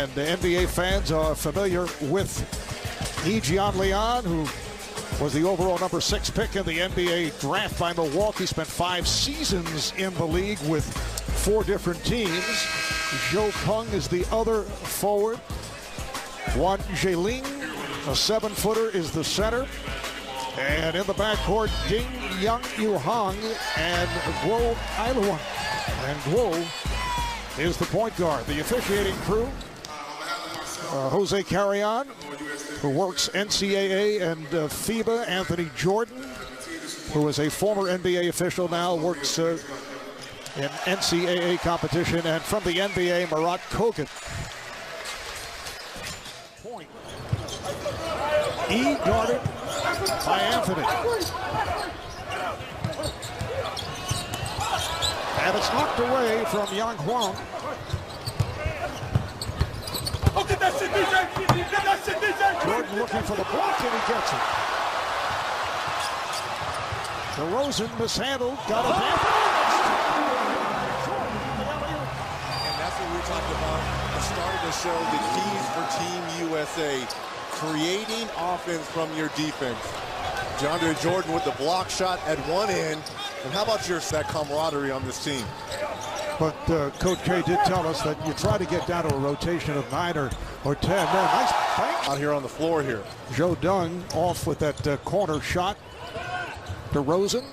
And the NBA fans are familiar with Ejon Leon, who was the overall number 6 pick in the NBA draft by Milwaukee. Spent 5 seasons in the league with 4 different teams. Joe Kung is the other forward. Juan Jiling, a 7-footer, is the center. And in the backcourt, Ding Young Yu Hong and Guo Ailuan. And Guo is the point guard. The officiating crew, Jose Carrion, who works NCAA and FIBA. Anthony Jordan, who is a former NBA official, now works in NCAA competition. And from the NBA, Marat Kogan. Point. E guarded by Anthony. And it's knocked away from Yang Huang. Jordan looking for the block, and he gets it. DeRozan mishandled, got it back. And that's what we were talking about. Starting to show the keys for Team USA. Creating offense from your defense. DeAndre Jordan with the block shot at one end. And how about that camaraderie on this team? But Coach K did tell us that you try to get down to a rotation of 9 or 10. Man, nice bank out here on the floor here. Joe Dung off with that corner shot. DeRozan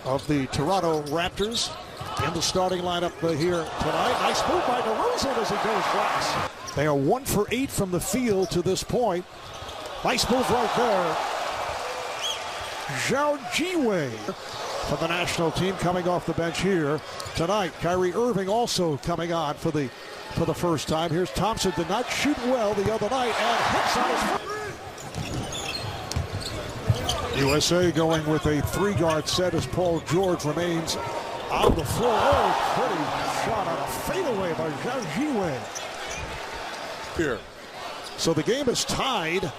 of the Toronto Raptors in the starting lineup here tonight. Nice move by DeRozan as he goes glass. They are 1 for 8 from the field to this point. Nice move right there. Zhao Jiwei for the national team coming off the bench here tonight. Kyrie Irving also coming on for the first time. Here's Thompson, did not shoot well the other night and hits on his foot. USA going with a 3-guard set as Paul George remains on the floor. Oh, pretty shot on a fadeaway by Zhao Jiwei. Here. So the game is tied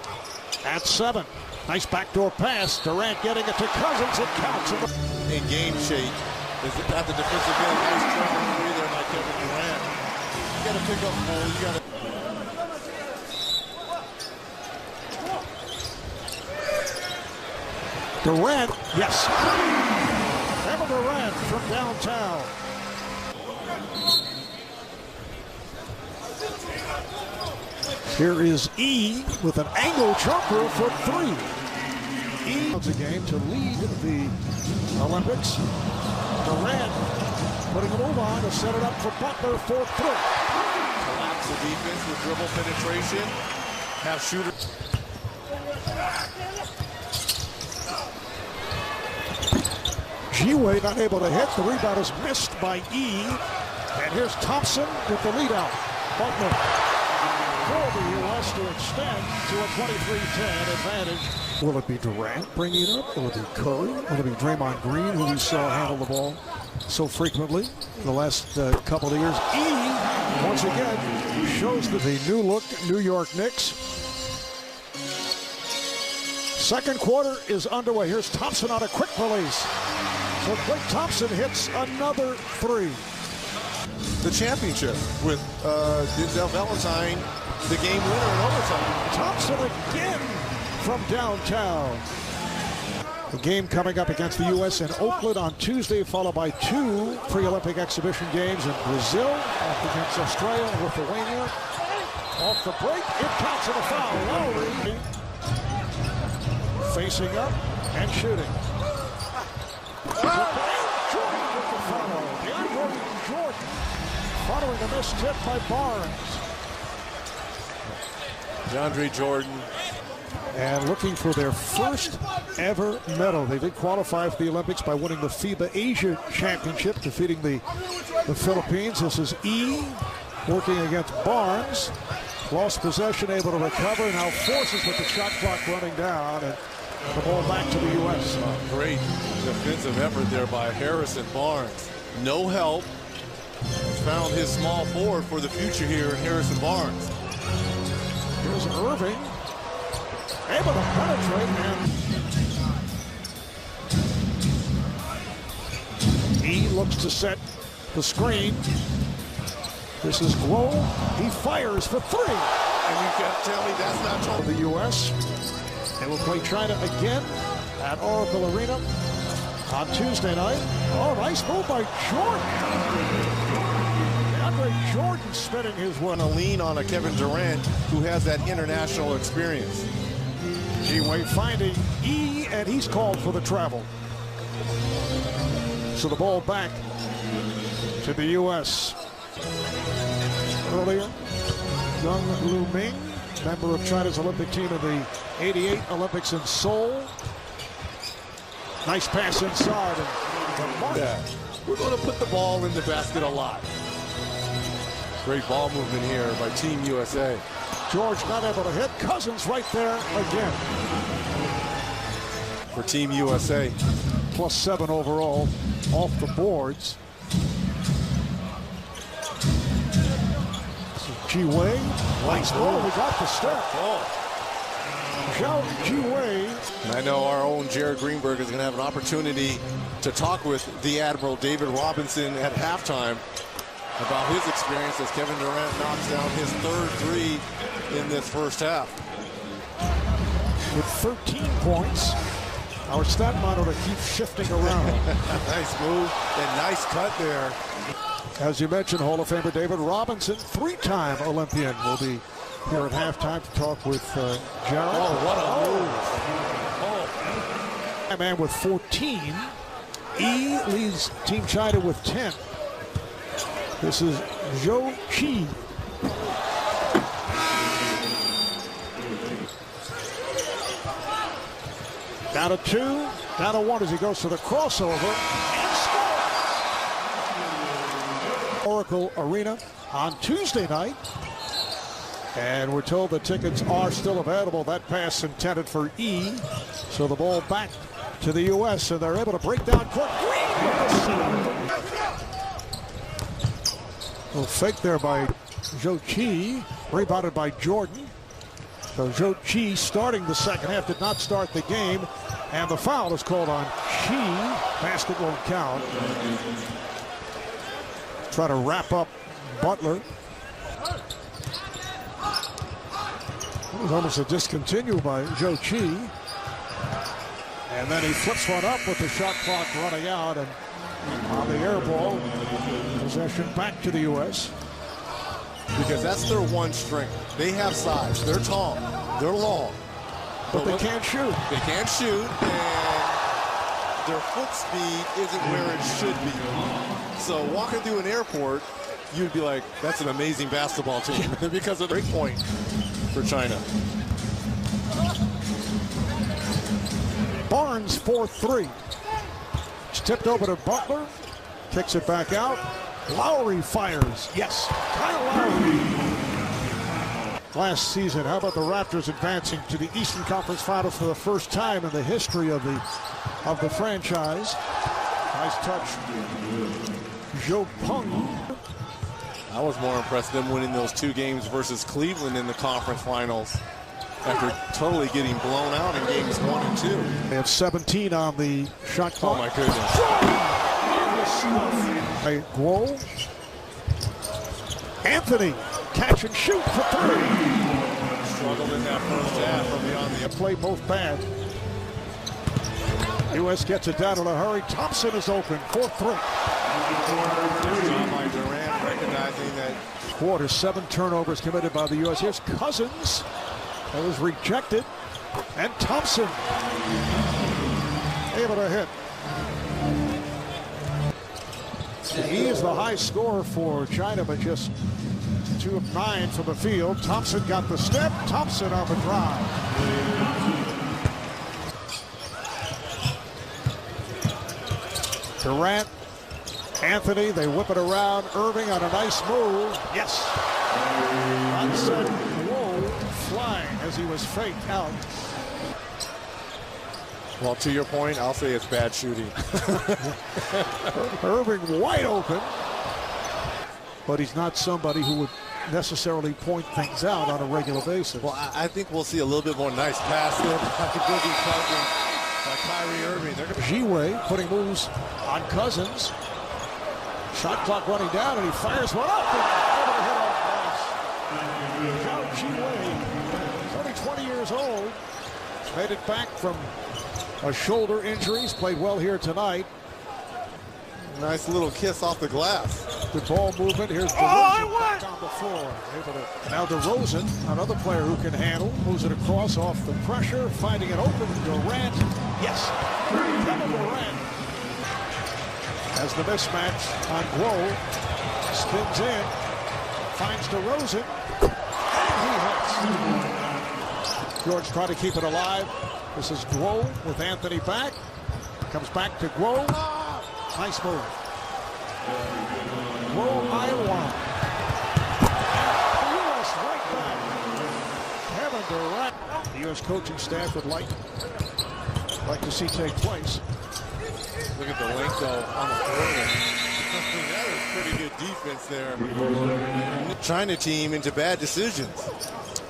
at 7. Nice backdoor pass. Durant getting it to Cousins. It counts. In game shape. Is it at the defensive end? Nice trouble there by Kevin Durant. You got to pick up more. You got to. Durant, yes. Kevin Durant from downtown. Here is E with an angle jumper for 3. E a game to lead the Olympics. Durant putting a move on to set it up for Butler for 3. Collapse the defense with dribble penetration. Have shooter. Jiwei not able to hit. The rebound is missed by E. And here's Thompson with the lead out. Butler for the U.S. to extend to a 23-10 advantage. Will it be Durant bringing it up? Will it be Curry? Will it be Draymond Green, who we saw handle the ball so frequently in the last couple of years? E, once again, shows that the new look New York Knicks. Second quarter is underway. Here's Thompson on a quick release. So Klay Thompson hits another 3. The championship with Denzel Valentine, the game winner in overtime. Thompson again from downtown. The game coming up against the U.S. in Oakland on Tuesday, followed by 2 pre-Olympic exhibition games in Brazil, off against Australia and Lithuania. Off the break, it counts in a foul. Lowry facing up and shooting. Jordan with the follow. DeAndre Jordan following the missed tip by Barnes. DeAndre Jordan. And looking for their first ever medal. They did qualify for the Olympics by winning the FIBA Asia Championship, defeating the Philippines. This is E working against Barnes. Lost possession, able to recover, now forces with the shot clock running down. And the ball back to the U.S. Great defensive effort there by Harrison Barnes. No help. Found his small forward for the future here in Harrison Barnes. Here's Irving. Able to penetrate, and he looks to set the screen. This is Guo. He fires for three. And you can't tell me that's not total. The U.S. They will play China again at Oracle Arena on Tuesday night. Oh, nice move by Jordan. DeAndre Jordan spinning his one. A lean on a Kevin Durant who has that international experience. G-Way finding E, and he's called for the travel. So the ball back to the U.S. Earlier, Young Lu Ming, member of China's Olympic team in the '88 Olympics in Seoul. Nice pass inside. And yeah. We're going to put the ball in the basket a lot. Great ball movement here by Team USA. George not able to hit. Cousins right there again. For Team USA. +7 overall off the boards. Ji-Wei. Nice ball. We got the step. Zhao Ji-Wei. And I know our own Jared Greenberg is going to have an opportunity to talk with the Admiral David Robinson at halftime about his experience as Kevin Durant knocks down his third three in this first half. With 13 points, our stat monitor keeps shifting around. Nice move and nice cut there. As you mentioned, Hall of Famer David Robinson, three-time Olympian, will be here at halftime to talk with Jared. Oh, what a move. A man with 14. E leads Team China with 10. This is Zhou Qi. Down to 2, down to 1 as he goes to the crossover. Oracle Arena on Tuesday night. And we're told the tickets are still available. That pass intended for E. So the ball back to the U.S. and they're able to break down court. A little fake there by Zhou Qi. Rebounded by Jordan. So Zhou Qi starting the second half, did not start the game. And the foul is called on Qi. Basket won't count. Try to wrap up Butler. It was almost a discontinue by Zhou Qi. And then he flips one up with the shot clock running out. And on the air ball, possession back to the U.S. Because that's their one strength. They have size. They're tall. They're long. But they can't shoot. They can't shoot. And their foot speed isn't where it should be. So walking through an airport, you'd be like, that's an amazing basketball team because of the break point for China. Barnes 4-3. It's tipped over to Butler. Kicks it back out. Lowry fires. Yes. Kyle Lowry. Last season, how about the Raptors advancing to the Eastern Conference Finals for the first time in the history of the franchise. Nice touch. Zhou Peng. I was more impressed them winning those 2 games versus Cleveland in the conference finals after totally getting blown out in games 1 and 2. They have 17 on the shot clock. Oh my goodness. Hey, Guo. Anthony, catch and shoot for 3. Struggled in that first half from beyond the play both bad. U.S. gets it down in a hurry. Thompson is open. 4-3. By Durant recognizing that. Quarter, 7 turnovers committed by the U.S. Here's Cousins. That was rejected. And Thompson able to hit. He is the high scorer for China, but just 2 of 9 from the field. Thompson got the step. Thompson on the drive. Durant, Anthony, they whip it around. Irving on a nice move. Yes. Onside, whoa, flying as he was faked out. Well, to your point, I'll say it's bad shooting. Irving wide open. But he's not somebody who would necessarily point things out on a regular basis. Well, I think we'll see a little bit more nice pass there by Boogie Cousins, by Kyrie Irving. Ji-Wei putting moves on Cousins. Shot clock running down, and he fires one up. Zhao Qi Wei, only 20 years old, made it back from a shoulder injury. He's played well here tonight. Nice little kiss off the glass. Good ball movement. Here's DeRozan back on the floor. Now DeRozan, another player who can handle, moves it across off the pressure, finding it open. Durant. Yes. Kevin Durant has the mismatch on Guo. Spins in. Finds DeRozan. And he hits. George trying to keep it alive. This is Guo with Anthony back. Comes back to Guo. Nice move. Guo, Iowa. The U.S. right back. Kevin Durant. The U.S. coaching staff would like to see take place. Look at the length though on the floor. That was pretty good defense there. China team into bad decisions.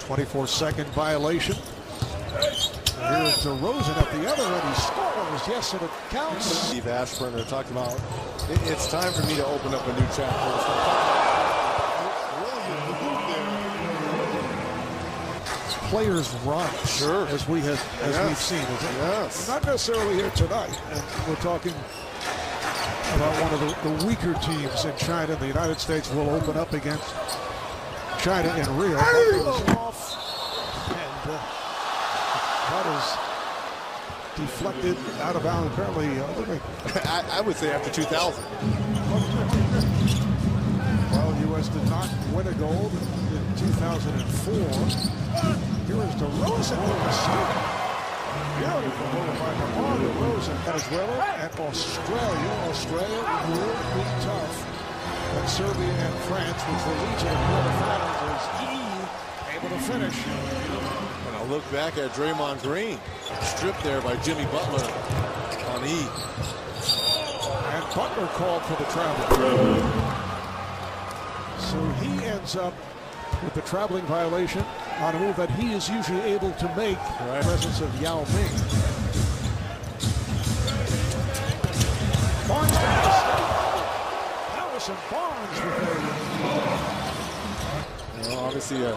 24-second violation. Here's DeRozan at the other end. He scores. Yes, and it counts. Steve Ashburner talked about it's time for me to open up a new chapter. Players run, sure, as we've seen. Yes. Not necessarily here tonight. And we're talking about one of the weaker teams in China. The United States will open up against China in Rio. That is deflected out of bounds. Apparently, I would say after 2000. Well, U.S. did not win a gold in 2004. Here is DeRozan with the steal. Beautiful move by DeMar DeRozan. Venezuela and Australia. Australia will be tough. And Serbia and France, which will lead to the quarterfinals, is able to finish. And I'll look back at Draymond Green, stripped there by Jimmy Butler on E. And Butler called for the travel. So he ends up with the traveling violation on a move that he is usually able to make in the presence of Yao Ming. Barnes down the step. Harrison Barnes with well, obviously a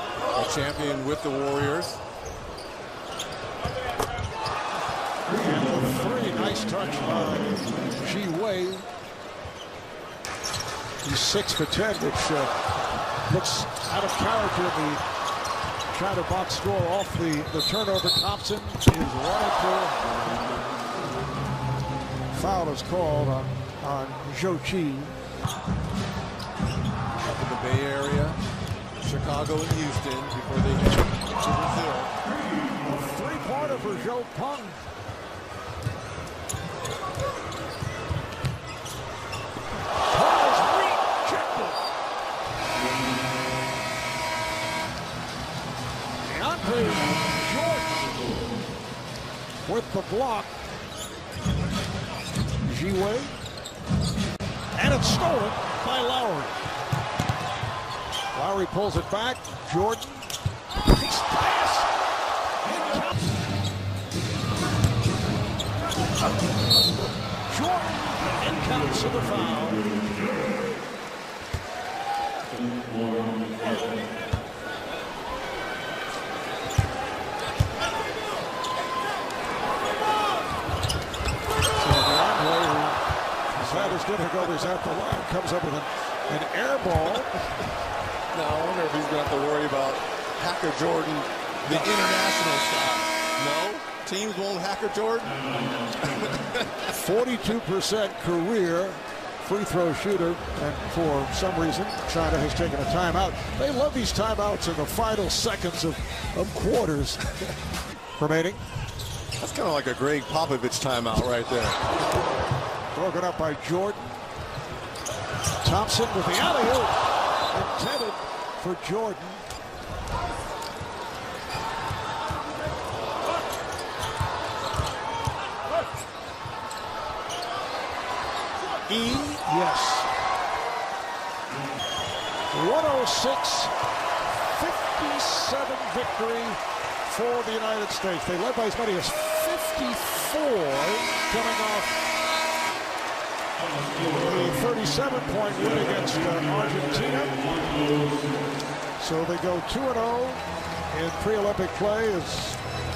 champion with the Warriors. And the three, nice touch by Ji Wei. He's 6 for 10, which looks out of character in the China box score off the turnover. Thompson is running through. Foul is called on Zhao Qi. Up in the Bay Area, Chicago and Houston before they head to Brazil. A three-pointer for Zhou Peng. Jordan with the block. Ji Wei. And it's stolen by Lowry. Lowry pulls it back. Jordan. Nice pass. Jordan and counts to the foul. His difficulties at the line, comes up with an air ball. Now I wonder if he's going to have to worry about Hacker Jordan, the international shot. No? Teams won't Hacker Jordan? 42% career free throw shooter, and for some reason China has taken a timeout. They love these timeouts in the final seconds of quarters. Remaining. That's kind of like a Greg Popovich timeout right there. Broken up by Jordan. Thompson with the alley-oop. Intended for Jordan. E, yes. 106-57 victory for the United States. They led by as many as 54 coming off a 37-point win against Argentina. So they go 2-0 in pre-Olympic play as